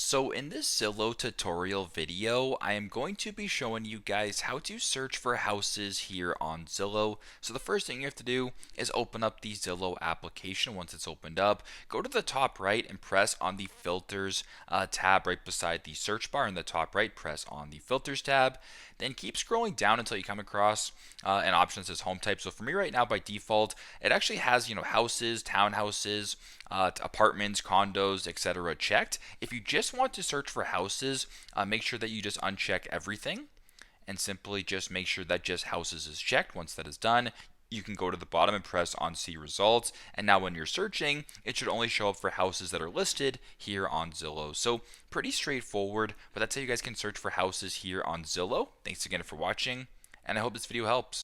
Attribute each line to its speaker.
Speaker 1: So in this Zillow tutorial video, I am going to be showing you guys how to search for houses here on Zillow. So the first thing you have to do is open up the Zillow application. Once it's opened up, go to the top right and press on the filters tab right beside the search bar. In the top right, press on the filters tab. Then keep scrolling down until you come across an option that says home type. So for me right now, by default, it actually has houses, townhouses, apartments, condos, etc. checked. If you just want to search for houses, make sure that you just uncheck everything and simply just make sure that just houses is checked. Once that is done, you can go to the bottom and press on see results. And now when you're searching, it should only show up for houses that are listed here on Zillow. So pretty straightforward, but that's how you guys can search for houses here on Zillow. Thanks again for watching, and I hope this video helps.